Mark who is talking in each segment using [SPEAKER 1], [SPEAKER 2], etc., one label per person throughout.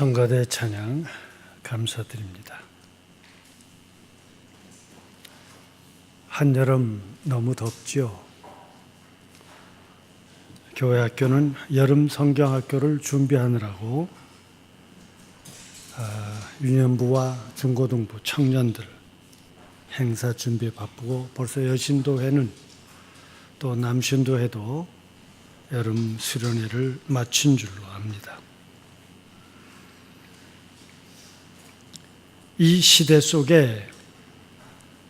[SPEAKER 1] 성가대 찬양 감사드립니다. 한여름 너무 덥지요. 교회 학교는 여름 성경학교를 준비하느라고 유년부와 중고등부 청년들 행사 준비에 바쁘고 벌써 여신도회는 또 남신도회도 여름 수련회를 마친 줄로 압니다. 이 시대 속에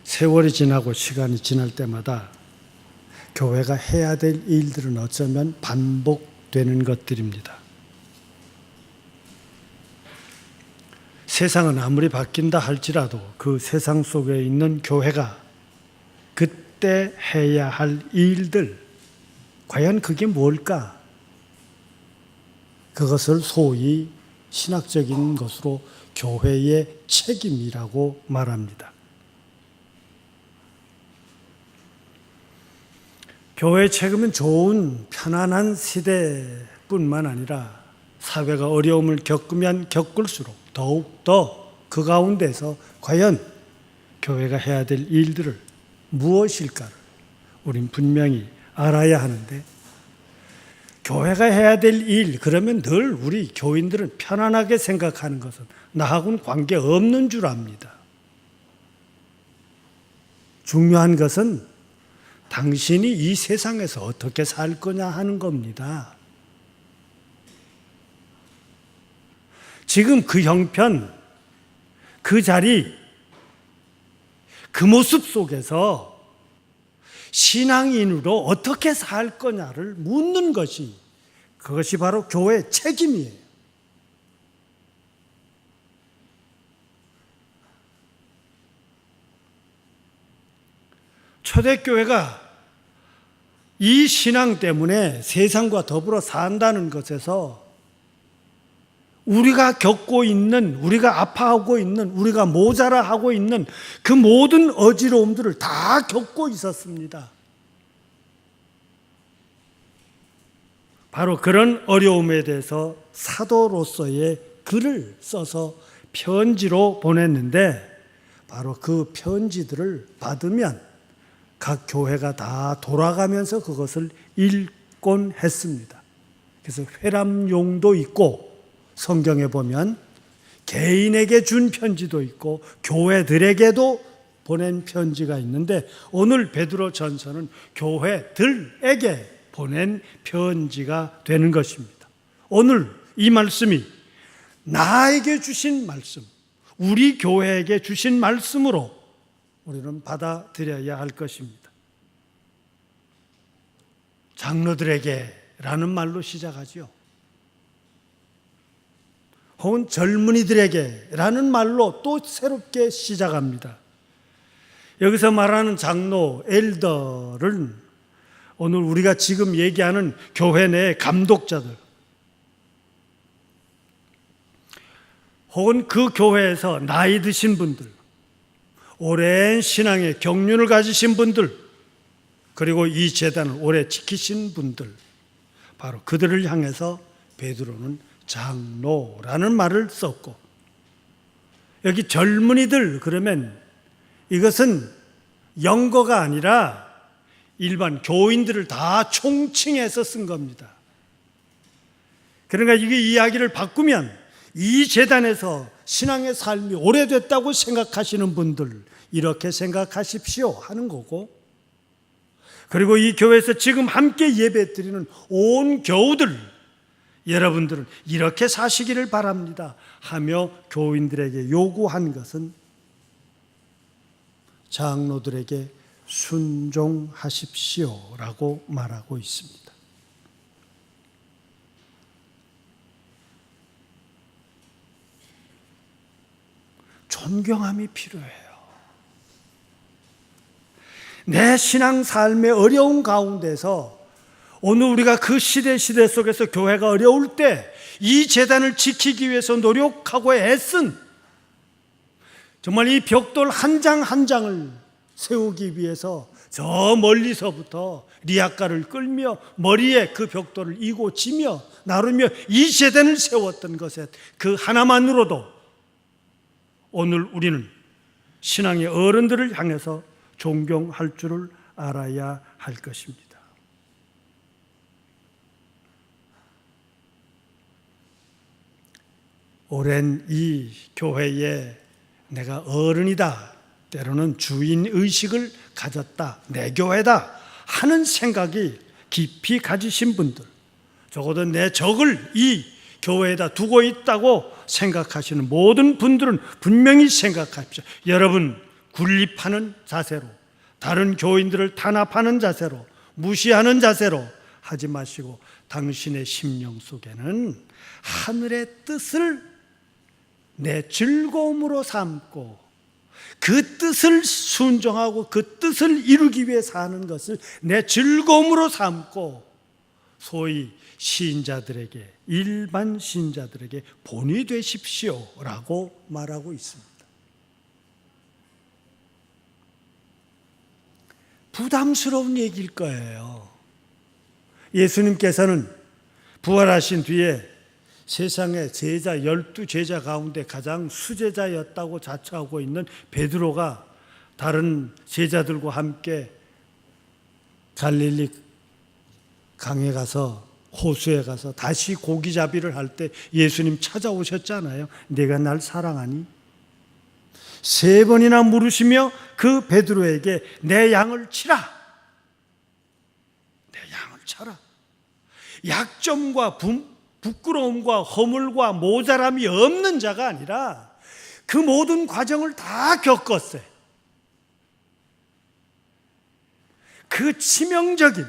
[SPEAKER 1] 세월이 지나고 시간이 지날 때마다 교회가 해야 될 일들은 어쩌면 반복되는 것들입니다. 세상은 아무리 바뀐다 할지라도 그 세상 속에 있는 교회가 그때 해야 할 일들, 과연 그게 뭘까? 그것을 소위 신학적인 것으로 교회의 책임이라고 말합니다. 교회의 책임은 좋은 편안한 시대뿐만 아니라 사회가 어려움을 겪으면 겪을수록 더욱더 그 가운데서 과연 교회가 해야 될 일들을 무엇일까를 우린 분명히 알아야 하는데, 교회가 해야 될 일, 그러면 늘 우리 교인들은 편안하게 생각하는 것은 나하고는 관계없는 줄 압니다. 중요한 것은 당신이 이 세상에서 어떻게 살 거냐 하는 겁니다. 지금 그 형편, 그 자리, 그 모습 속에서 신앙인으로 어떻게 살 거냐를 묻는 것이, 그것이 바로 교회의 책임이에요. 초대교회가 이 신앙 때문에 세상과 더불어 산다는 것에서 우리가 겪고 있는, 우리가 아파하고 있는, 우리가 모자라하고 있는 그 모든 어지러움들을 다 겪고 있었습니다. 바로 그런 어려움에 대해서 사도로서의 글을 써서 편지로 보냈는데, 바로 그 편지들을 받으면 각 교회가 다 돌아가면서 그것을 읽곤 했습니다. 그래서 회람용도 있고, 성경에 보면 개인에게 준 편지도 있고 교회들에게도 보낸 편지가 있는데, 오늘 베드로 전서는 교회들에게 보낸 편지가 되는 것입니다. 오늘 이 말씀이 나에게 주신 말씀, 우리 교회에게 주신 말씀으로 우리는 받아들여야 할 것입니다. 장로들에게라는 말로 시작하지요. 혹은 젊은이들에게라는 말로 또 새롭게 시작합니다. 여기서 말하는 장로, 엘더는 오늘 우리가 지금 얘기하는 교회 내 감독자들, 혹은 그 교회에서 나이 드신 분들, 오랜 신앙의 경륜을 가지신 분들, 그리고 이 제단을 오래 지키신 분들, 바로 그들을 향해서 베드로는 장로라는 말을 썼고, 여기 젊은이들 그러면 이것은 영거가 아니라 일반 교인들을 다 총칭해서 쓴 겁니다. 그러니까 이게 이야기를 바꾸면 이 제단에서 신앙의 삶이 오래됐다고 생각하시는 분들, 이렇게 생각하십시오 하는 거고, 그리고 이 교회에서 지금 함께 예배드리는 온 교우들, 여러분들은 이렇게 사시기를 바랍니다 하며 교인들에게 요구한 것은 장로들에게 순종하십시오라고 말하고 있습니다. 존경함이 필요해요. 내 신앙 삶의 어려운 가운데서 오늘 우리가 그 시대 속에서 교회가 어려울 때 이 제단을 지키기 위해서 노력하고 애쓴, 정말 이 벽돌 한 장 한 장을 세우기 위해서 저 멀리서부터 리아가를 끌며 머리에 그 벽돌을 이고 지며 나르며 이 제단을 세웠던 것에 그 하나만으로도 오늘 우리는 신앙의 어른들을 향해서 존경할 줄을 알아야 할 것입니다. 오랜 이 교회에 내가 어른이다, 때로는 주인의식을 가졌다, 내 교회다 하는 생각이 깊이 가지신 분들, 적어도 내 적을 이 교회에다 두고 있다고 생각하시는 모든 분들은 분명히 생각하십시오. 여러분, 군립하는 자세로, 다른 교인들을 탄압하는 자세로, 무시하는 자세로 하지 마시고 당신의 심령 속에는 하늘의 뜻을 내 즐거움으로 삼고 그 뜻을 순종하고 그 뜻을 이루기 위해 사는 것을 내 즐거움으로 삼고 소위 신자들에게, 일반 신자들에게 본이 되십시오라고 말하고 있습니다. 부담스러운 얘기일 거예요. 예수님께서는 부활하신 뒤에 세상의 제자 12제자 가운데 가장 수제자였다고 자처하고 있는 베드로가 다른 제자들과 함께 갈릴리 강에 가서, 호수에 가서 다시 고기잡이를 할 때 예수님 찾아오셨잖아요. 네가 날 사랑하니? 3번이나 물으시며 그 베드로에게 내 양을 치라, 내 양을 쳐라. 약점과 부끄러움과 허물과 모자람이 없는 자가 아니라 그 모든 과정을 다 겪었어요. 그 치명적인,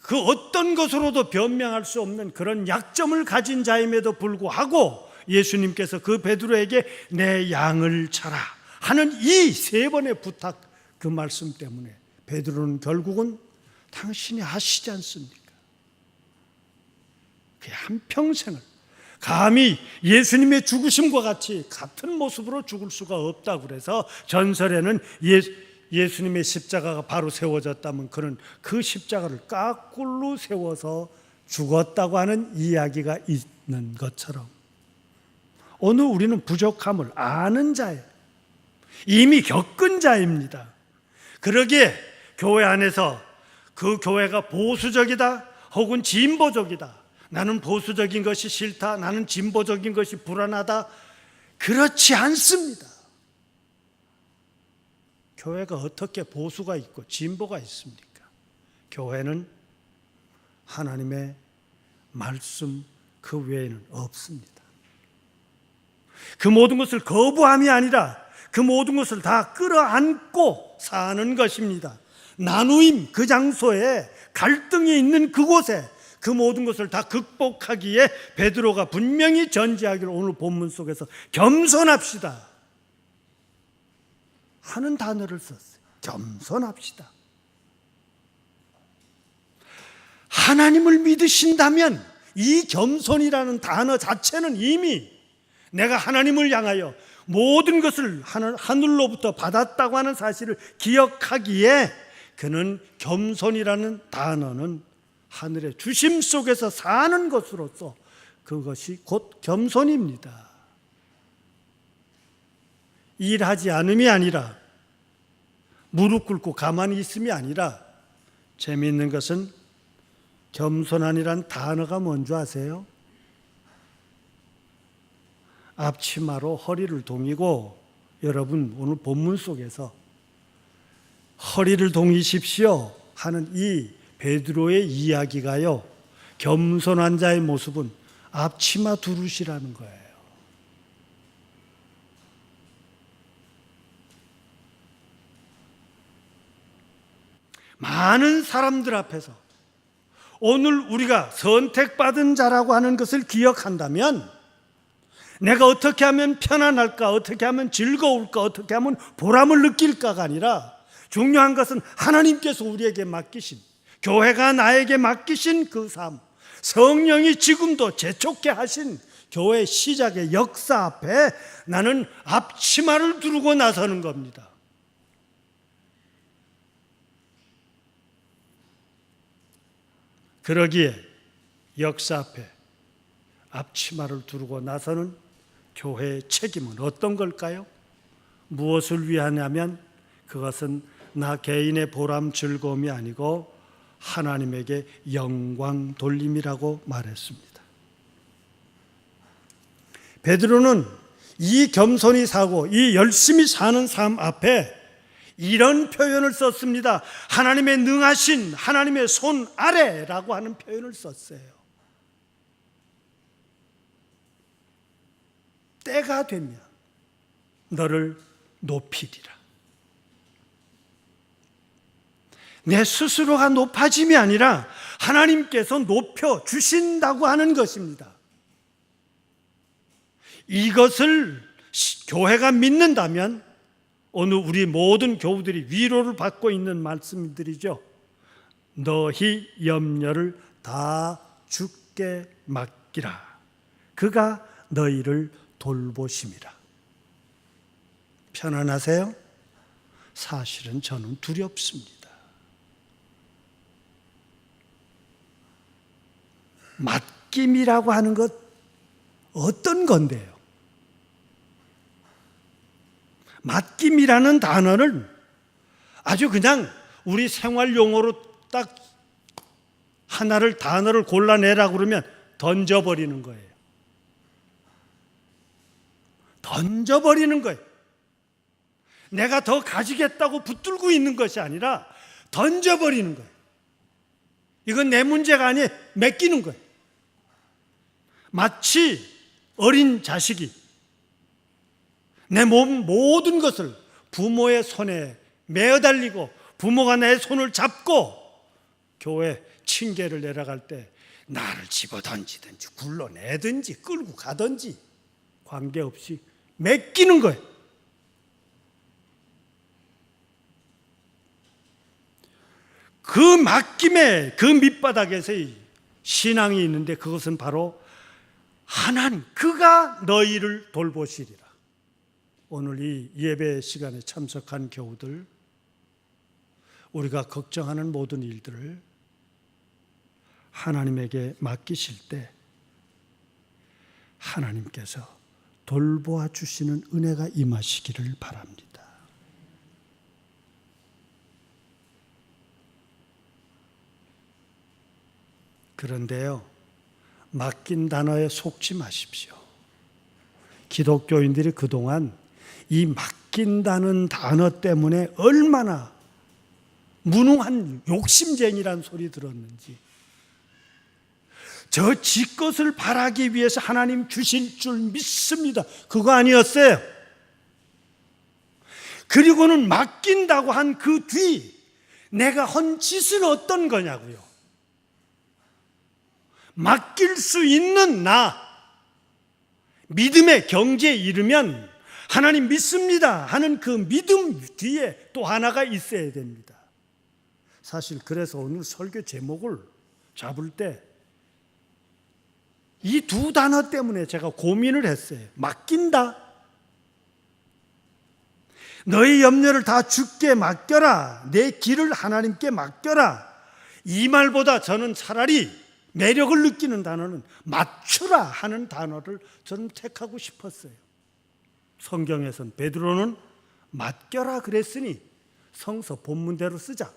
[SPEAKER 1] 그 어떤 것으로도 변명할 수 없는 그런 약점을 가진 자임에도 불구하고 예수님께서 그 베드로에게 내 양을 쳐라 하는 이 3번의 부탁, 그 말씀 때문에 베드로는 결국은 당신이 아시지 않습니까? 그 한평생을 감히 예수님의 죽으심과 같이 같은 모습으로 죽을 수가 없다고 그래서 전설에는 예수님의 십자가가 바로 세워졌다면 그는 그 십자가를 까꿀로 세워서 죽었다고 하는 이야기가 있는 것처럼 오늘 우리는 부족함을 아는 자예요. 이미 겪은 자입니다. 그러기에 교회 안에서 그 교회가 보수적이다 혹은 진보적이다, 나는 보수적인 것이 싫다, 나는 진보적인 것이 불안하다, 그렇지 않습니다. 교회가 어떻게 보수가 있고 진보가 있습니까? 교회는 하나님의 말씀 그 외에는 없습니다. 그 모든 것을 거부함이 아니라 그 모든 것을 다 끌어안고 사는 것입니다. 나누임, 그 장소에 갈등이 있는 그곳에 그 모든 것을 다 극복하기에 베드로가 분명히 전제하기를 오늘 본문 속에서 겸손합시다 하는 단어를 썼어요. 겸손합시다. 하나님을 믿으신다면 이 겸손이라는 단어 자체는 이미 내가 하나님을 향하여 모든 것을 하늘로부터 받았다고 하는 사실을 기억하기에 그는 겸손이라는 단어는 하늘의 주심 속에서 사는 것으로서 그것이 곧 겸손입니다. 일하지 않음이 아니라, 무릎 꿇고 가만히 있음이 아니라, 재미있는 것은 겸손한이란 단어가 뭔지 아세요? 앞치마로 허리를 동이고, 여러분 오늘 본문 속에서 허리를 동이십시오 하는 이 베드로의 이야기가요, 겸손한 자의 모습은 앞치마 두르시라는 거예요. 많은 사람들 앞에서 오늘 우리가 선택받은 자라고 하는 것을 기억한다면 내가 어떻게 하면 편안할까, 어떻게 하면 즐거울까, 어떻게 하면 보람을 느낄까가 아니라 중요한 것은 하나님께서 우리에게 맡기신, 교회가 나에게 맡기신 그 삶, 성령이 지금도 재촉게 하신 교회 시작의 역사 앞에 나는 앞치마를 두르고 나서는 겁니다. 그러기에 역사 앞에 앞치마를 두르고 나서는 교회의 책임은 어떤 걸까요? 무엇을 위하냐면 그것은 나 개인의 보람 즐거움이 아니고 하나님에게 영광 돌림이라고 말했습니다. 베드로는 이 겸손히 사고 이 열심히 사는 삶 앞에 이런 표현을 썼습니다. 하나님의 능하신 하나님의 손 아래라고 하는 표현을 썼어요. 때가 되면 너를 높이리라. 내 스스로가 높아짐이 아니라 하나님께서 높여 주신다고 하는 것입니다. 이것을 교회가 믿는다면 오늘 우리 모든 교우들이 위로를 받고 있는 말씀들이죠. 너희 염려를 다 주께 맡기라. 그가 너희를 돌보심이라. 편안하세요? 사실은 저는 두렵습니다. 맡김이라고 하는 것 어떤 건데요? 맡김이라는 단어를 아주 그냥 우리 생활 용어로 딱 하나를 단어를 골라내라고 그러면 던져버리는 거예요. 던져버리는 거예요. 내가 더 가지겠다고 붙들고 있는 것이 아니라 던져버리는 거예요. 이건 내 문제가 아니에요. 맡기는 거예요. 마치 어린 자식이 내 몸 모든 것을 부모의 손에 매어달리고 부모가 내 손을 잡고 교회 층계를 내려갈 때 나를 집어던지든지 굴러내든지 끌고 가든지 관계없이 맡기는 거예요. 그 맡김의 그 밑바닥에서의 신앙이 있는데 그것은 바로 하나님, 그가 너희를 돌보시리라. 오늘 이 예배 시간에 참석한 교우들, 우리가 걱정하는 모든 일들을 하나님에게 맡기실 때 하나님께서 돌보아 주시는 은혜가 임하시기를 바랍니다. 그런데요, 맡긴 단어에 속지 마십시오. 기독교인들이 그동안 이 맡긴다는 단어 때문에 얼마나 무능한 욕심쟁이란 소리 들었는지, 저 지 것을 바라기 위해서 하나님 주실 줄 믿습니다. 그거 아니었어요. 그리고는 맡긴다고 한 그 뒤 내가 한 짓은 어떤 거냐고요. 맡길 수 있는 나, 믿음의 경지에 이르면 하나님 믿습니다 하는 그 믿음 뒤에 또 하나가 있어야 됩니다. 사실 그래서 오늘 설교 제목을 잡을 때 이 두 단어 때문에 제가 고민을 했어요. 맡긴다. 너희 염려를 다 주께 맡겨라. 내 길을 하나님께 맡겨라. 이 말보다 저는 차라리 매력을 느끼는 단어는 맞추라 하는 단어를 저는 택하고 싶었어요. 성경에서는 베드로는 맡겨라 그랬으니 성서 본문대로 쓰자.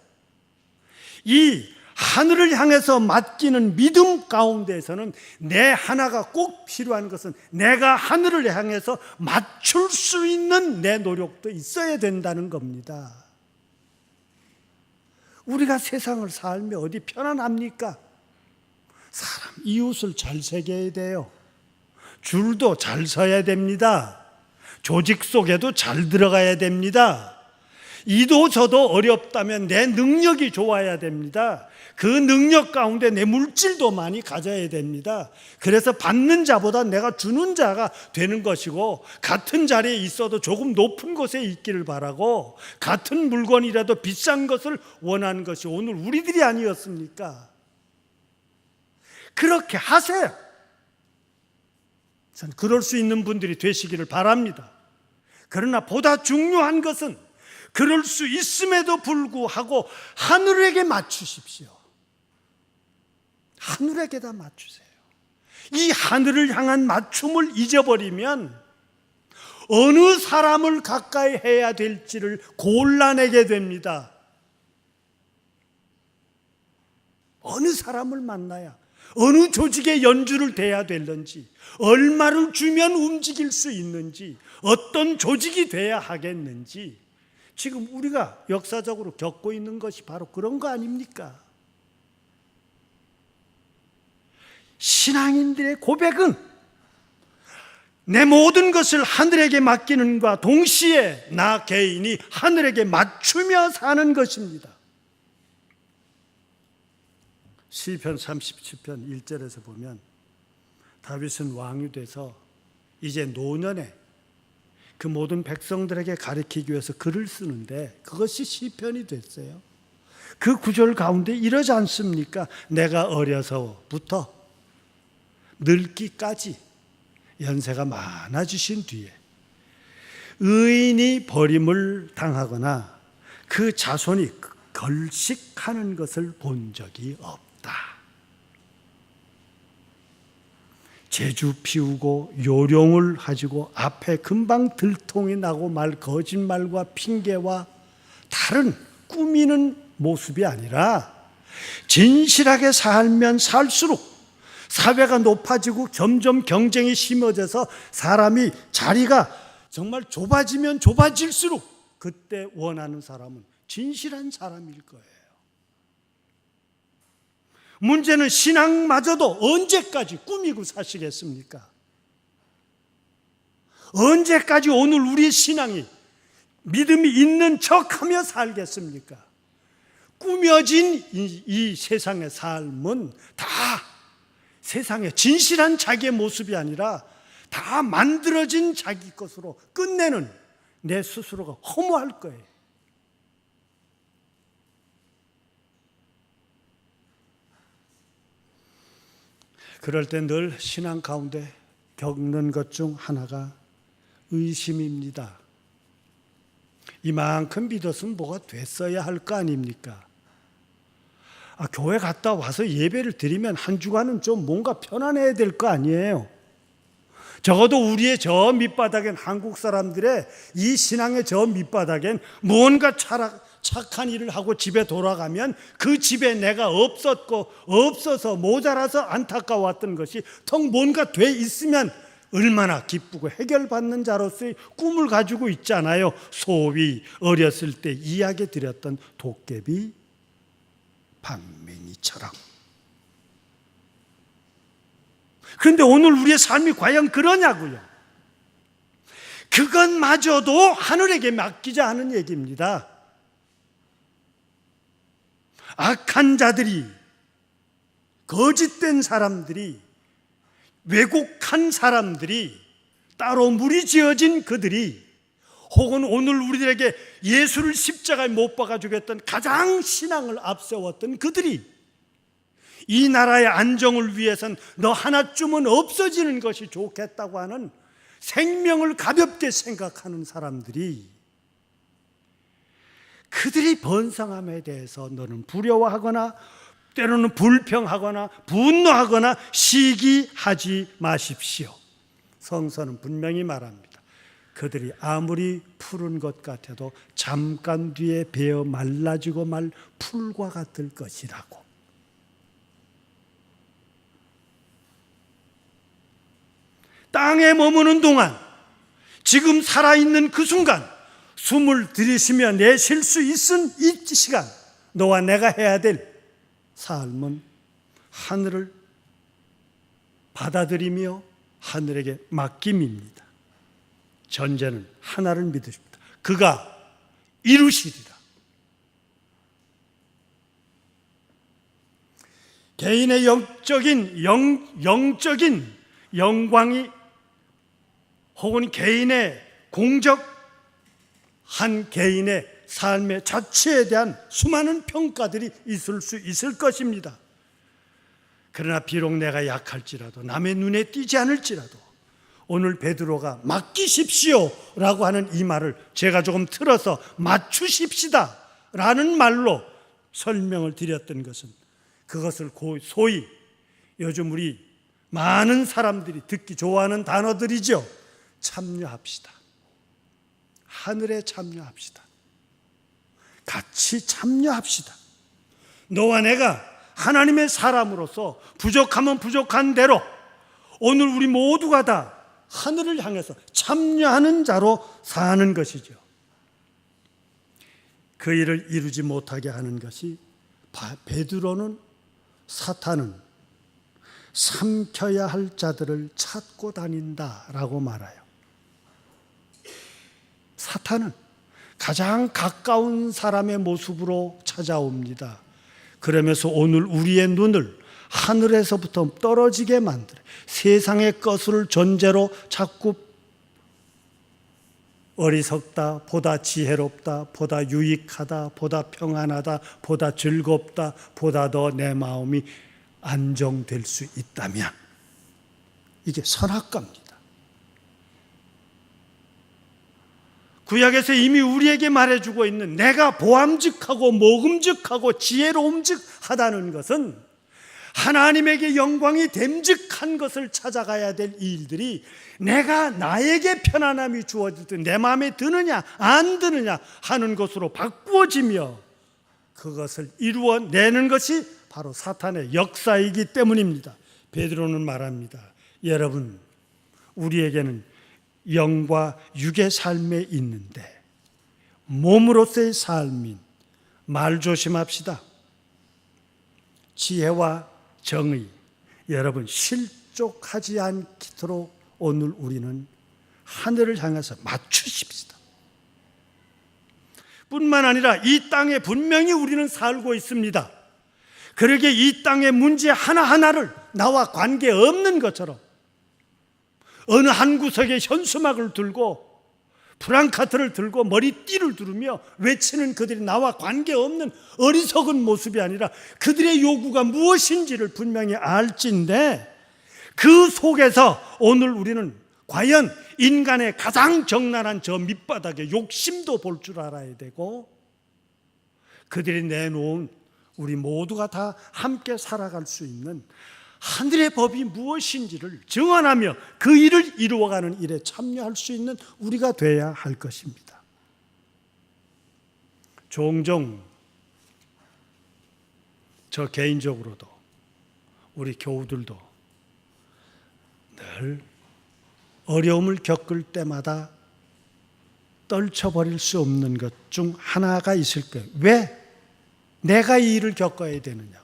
[SPEAKER 1] 이 하늘을 향해서 맡기는 믿음 가운데에서는 내 하나가 꼭 필요한 것은 내가 하늘을 향해서 맞출 수 있는 내 노력도 있어야 된다는 겁니다. 우리가 세상을 살며 어디 편안합니까? 사람 이웃을 잘 새겨야 돼요. 줄도 잘 서야 됩니다. 조직 속에도 잘 들어가야 됩니다. 이도 저도 어렵다면 내 능력이 좋아야 됩니다. 그 능력 가운데 내 물질도 많이 가져야 됩니다. 그래서 받는 자보다 내가 주는 자가 되는 것이고, 같은 자리에 있어도 조금 높은 곳에 있기를 바라고, 같은 물건이라도 비싼 것을 원하는 것이 오늘 우리들이 아니었습니까? 그렇게 하세요. 전 그럴 수 있는 분들이 되시기를 바랍니다. 그러나 보다 중요한 것은 그럴 수 있음에도 불구하고 하늘에게 맞추십시오. 하늘에게다 맞추세요. 이 하늘을 향한 맞춤을 잊어버리면 어느 사람을 가까이 해야 될지를 곤란하게 됩니다. 어느 사람을 만나야, 어느 조직의 연주를 돼야 되는지, 얼마를 주면 움직일 수 있는지, 어떤 조직이 돼야 하겠는지, 지금 우리가 역사적으로 겪고 있는 것이 바로 그런 거 아닙니까? 신앙인들의 고백은 내 모든 것을 하늘에게 맡기는과 동시에 나 개인이 하늘에게 맞추며 사는 것입니다. 시편 37편 1절에서 보면 다윗은 왕이 돼서 이제 노년에 그 모든 백성들에게 가르치기 위해서 글을 쓰는데 그것이 시편이 됐어요. 그 구절 가운데 이러지 않습니까? 내가 어려서부터 늙기까지 연세가 많아지신 뒤에 의인이 버림을 당하거나 그 자손이 걸식하는 것을 본 적이 없다. 제주 피우고 요령을 가지고 앞에 금방 들통이 나고 말 거짓말과 핑계와 다른 꾸미는 모습이 아니라 진실하게 살면 살수록 사회가 높아지고 점점 경쟁이 심해져서 사람이 자리가 정말 좁아지면 좁아질수록 그때 원하는 사람은 진실한 사람일 거예요. 문제는 신앙마저도 언제까지 꾸미고 사시겠습니까? 언제까지 오늘 우리의 신앙이 믿음이 있는 척하며 살겠습니까? 꾸며진 이 세상의 삶은 다 세상의 진실한 자기의 모습이 아니라 다 만들어진 자기 것으로 끝내는 내 스스로가 허무할 거예요. 그럴 때 늘 신앙 가운데 겪는 것 중 하나가 의심입니다. 이만큼 믿었으면 뭐가 됐어야 할 거 아닙니까? 교회 갔다 와서 예배를 드리면 한 주간은 좀 뭔가 편안해야 될 거 아니에요. 적어도 우리의 저 밑바닥엔, 한국 사람들의 이 신앙의 저 밑바닥엔 뭔가 착한 일을 하고 집에 돌아가면 그 집에 내가 없어서 모자라서 안타까웠던 것이 턱 뭔가 돼 있으면 얼마나 기쁘고 해결받는 자로서의 꿈을 가지고 있잖아요. 소위 어렸을 때 이야기 드렸던 도깨비 방맹이처럼. 그런데 오늘 우리의 삶이 과연 그러냐고요. 그것마저도 하늘에게 맡기자 하는 얘기입니다. 악한 자들이, 거짓된 사람들이, 왜곡한 사람들이, 따로 무리지어진 그들이, 혹은 오늘 우리들에게 예수를 십자가에 못 박아 주겠던 가장 신앙을 앞세웠던 그들이 이 나라의 안정을 위해선 너 하나쯤은 없어지는 것이 좋겠다고 하는 생명을 가볍게 생각하는 사람들이, 그들이 번성함에 대해서 너는 두려워하거나 때로는 불평하거나 분노하거나 시기하지 마십시오. 성서는 분명히 말합니다. 그들이 아무리 푸른 것 같아도 잠깐 뒤에 베어 말라지고 말 풀과 같을 것이라고. 땅에 머무는 동안, 지금 살아있는 그 순간 숨을 들이쉬며 내쉴 수 있은 이 시간, 너와 내가 해야 될 삶은 하늘을 받아들이며 하늘에게 맡김입니다. 전제는 하나를 믿으십니다. 그가 이루시리라. 개인의 영적인 영광이 혹은 개인의 공적, 한 개인의 삶의 자체에 대한 수많은 평가들이 있을 수 있을 것입니다. 그러나 비록 내가 약할지라도, 남의 눈에 띄지 않을지라도 오늘 베드로가 맡기십시오 라고 하는 이 말을 제가 조금 틀어서 맞추십시다 라는 말로 설명을 드렸던 것은, 그것을 소위 요즘 우리 많은 사람들이 듣기 좋아하는 단어들이죠. 참여합시다. 하늘에 참여합시다. 같이 참여합시다. 너와 내가 하나님의 사람으로서 부족하면 부족한 대로 오늘 우리 모두가 다 하늘을 향해서 참여하는 자로 사는 것이죠. 그 일을 이루지 못하게 하는 것이 베드로는 사탄은 삼켜야 할 자들을 찾고 다닌다라고 말해요. 사탄은 가장 가까운 사람의 모습으로 찾아옵니다. 그러면서 오늘 우리의 눈을 하늘에서부터 떨어지게 만들어 세상의 것을 전제로 자꾸 어리석다, 보다 지혜롭다, 보다 유익하다, 보다 평안하다, 보다 즐겁다, 보다 더 내 마음이 안정될 수 있다면 이게 선악과입니다. 구약에서 이미 우리에게 말해주고 있는 내가 보암직하고 먹음직하고 지혜로움직하다는 것은 하나님에게 영광이 됨직한 것을 찾아가야 될 일들이 내가 나에게 편안함이 주어질 때 내 마음에 드느냐 안 드느냐 하는 것으로 바꾸어지며 그것을 이루어내는 것이 바로 사탄의 역사이기 때문입니다. 베드로는 말합니다. 여러분, 우리에게는 영과 육의 삶에 있는데 몸으로서의 삶인 말 조심합시다. 지혜와 정의, 여러분 실족하지 않도록 오늘 우리는 하늘을 향해서 맞추십시다. 뿐만 아니라 이 땅에 분명히 우리는 살고 있습니다. 그러기에 이 땅의 문제 하나하나를 나와 관계없는 것처럼 어느 한 구석에 현수막을 들고 프랑카트를 들고 머리띠를 두르며 외치는 그들이 나와 관계없는 어리석은 모습이 아니라 그들의 요구가 무엇인지를 분명히 알진데 그 속에서 오늘 우리는 과연 인간의 가장 적나라한 저 밑바닥에 욕심도 볼 줄 알아야 되고 그들이 내놓은 우리 모두가 다 함께 살아갈 수 있는 하늘의 법이 무엇인지를 증언하며 그 일을 이루어가는 일에 참여할 수 있는 우리가 돼야 할 것입니다. 종종 저 개인적으로도 우리 교우들도 늘 어려움을 겪을 때마다 떨쳐버릴 수 없는 것 중 하나가 있을 거예요. 왜 내가 이 일을 겪어야 되느냐고.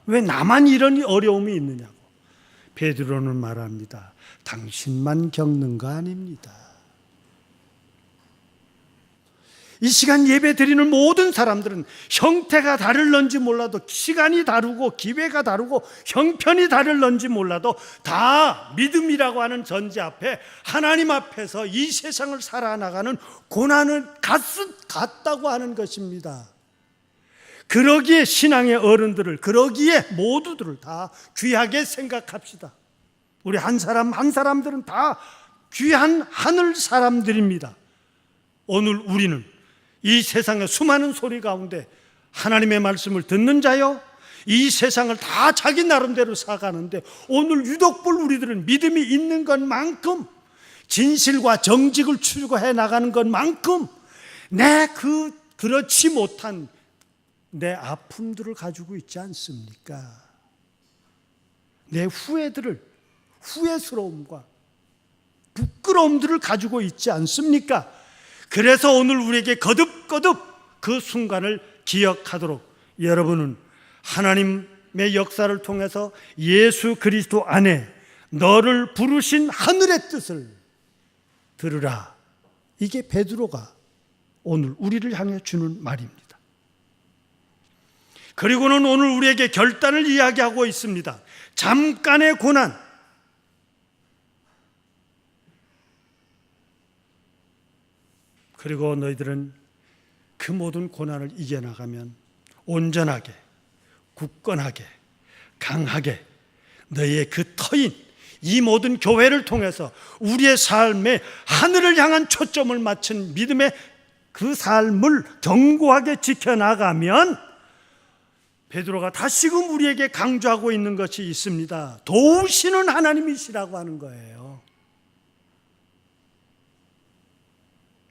[SPEAKER 1] 왜 나만 이런 어려움이 있느냐고. 베드로는 말합니다. 당신만 겪는 거 아닙니다. 이 시간 예배 드리는 모든 사람들은 형태가 다를런지 몰라도 시간이 다르고 기회가 다르고 형편이 다를런지 몰라도 다 믿음이라고 하는 전제 앞에 하나님 앞에서 이 세상을 살아나가는 고난을 같다고 하는 것입니다. 그러기에 신앙의 어른들을 그러기에 모두들을 다 귀하게 생각합시다. 우리 한 사람 한 사람들은 다 귀한 하늘 사람들입니다. 오늘 우리는 이 세상의 수많은 소리 가운데 하나님의 말씀을 듣는 자요, 이 세상을 다 자기 나름대로 살아가는데 오늘 유독 볼 우리들은 믿음이 있는 것만큼 진실과 정직을 추구해 나가는 것만큼 그렇지 못한 내 아픔들을 가지고 있지 않습니까? 내 후회스러움과 부끄러움들을 가지고 있지 않습니까? 그래서 오늘 우리에게 거듭거듭 그 순간을 기억하도록 여러분은 하나님의 역사를 통해서 예수 그리스도 안에 너를 부르신 하늘의 뜻을 들으라. 이게 베드로가 오늘 우리를 향해 주는 말입니다. 그리고는 오늘 우리에게 결단을 이야기하고 있습니다. 잠깐의 고난, 그리고 너희들은 그 모든 고난을 이겨나가면 온전하게, 굳건하게, 강하게 너희의 그 터인 이 모든 교회를 통해서 우리의 삶에 하늘을 향한 초점을 맞춘 믿음의 그 삶을 견고하게 지켜나가면 베드로가 다시금 우리에게 강조하고 있는 것이 있습니다. 도우시는 하나님이시라고 하는 거예요.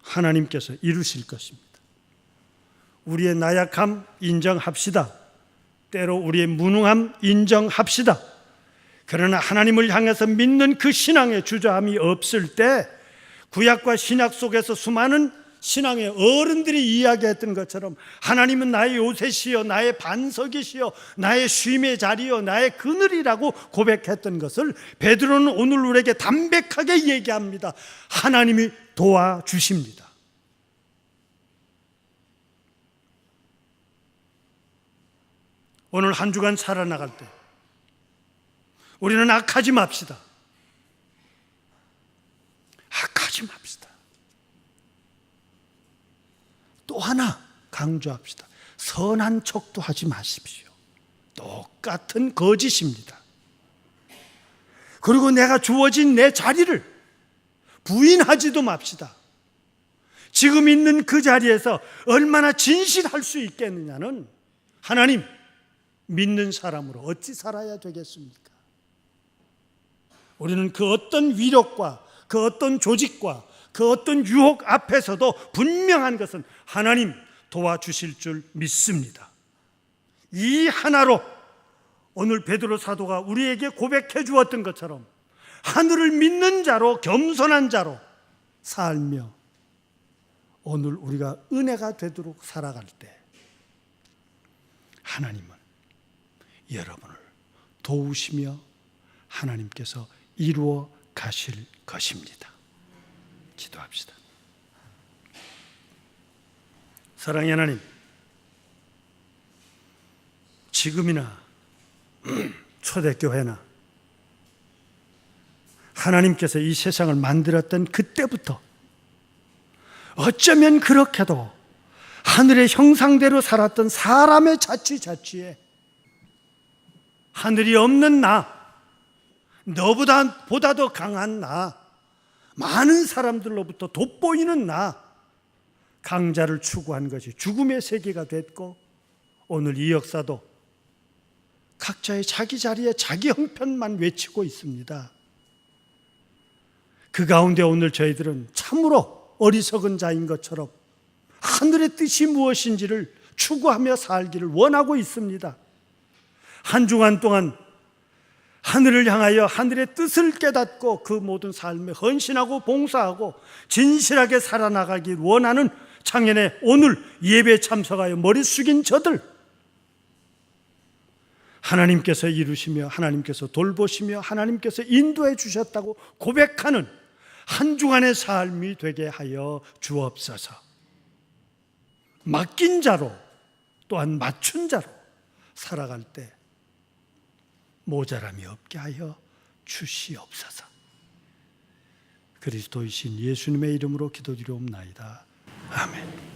[SPEAKER 1] 하나님께서 이루실 것입니다. 우리의 나약함 인정합시다. 때로 우리의 무능함 인정합시다. 그러나 하나님을 향해서 믿는 그 신앙의 주저함이 없을 때 구약과 신약 속에서 수많은 신앙의 어른들이 이야기했던 것처럼 하나님은 나의 요새시여 나의 반석이시여 나의 쉼의 자리여 나의 그늘이라고 고백했던 것을 베드로는 오늘 우리에게 담백하게 얘기합니다. 하나님이 도와주십니다. 오늘 한 주간 살아나갈 때 우리는 악하지 맙시다. 악하지 맙시다. 또 하나 강조합시다. 선한 척도 하지 마십시오. 똑같은 거짓입니다. 그리고 내가 주어진 내 자리를 부인하지도 맙시다. 지금 있는 그 자리에서 얼마나 진실할 수 있겠느냐는 하나님 믿는 사람으로 어찌 살아야 되겠습니까? 우리는 그 어떤 위력과 그 어떤 조직과 그 어떤 유혹 앞에서도 분명한 것은 하나님 도와주실 줄 믿습니다. 이 하나로 오늘 베드로 사도가 우리에게 고백해 주었던 것처럼 하늘을 믿는 자로 겸손한 자로 살며 오늘 우리가 은혜가 되도록 살아갈 때 하나님은 여러분을 도우시며 하나님께서 이루어 가실 것입니다. 기도합시다. 사랑의 하나님, 지금이나 초대교회나 하나님께서 이 세상을 만들었던 그때부터 어쩌면 그렇게도 하늘의 형상대로 살았던 사람의 자취자취에 하늘이 없는 나, 너보다 더 강한 나, 많은 사람들로부터 돋보이는 나, 강자를 추구한 것이 죽음의 세계가 됐고 오늘 이 역사도 각자의 자기 자리에 자기 형편만 외치고 있습니다. 그 가운데 오늘 저희들은 참으로 어리석은 자인 것처럼 하늘의 뜻이 무엇인지를 추구하며 살기를 원하고 있습니다. 한 주간 동안 하늘을 향하여 하늘의 뜻을 깨닫고 그 모든 삶에 헌신하고 봉사하고 진실하게 살아나가길 원하는 창년에 오늘 예배에 참석하여 머리 숙인 저들, 하나님께서 이루시며 하나님께서 돌보시며 하나님께서 인도해 주셨다고 고백하는 한 주간의 삶이 되게 하여 주옵소서. 맡긴 자로 또한 맞춘 자로 살아갈 때 모자람이 없게 하여 주시옵소서. 그리스도이신 예수님의 이름으로 기도드리옵나이다. 아멘.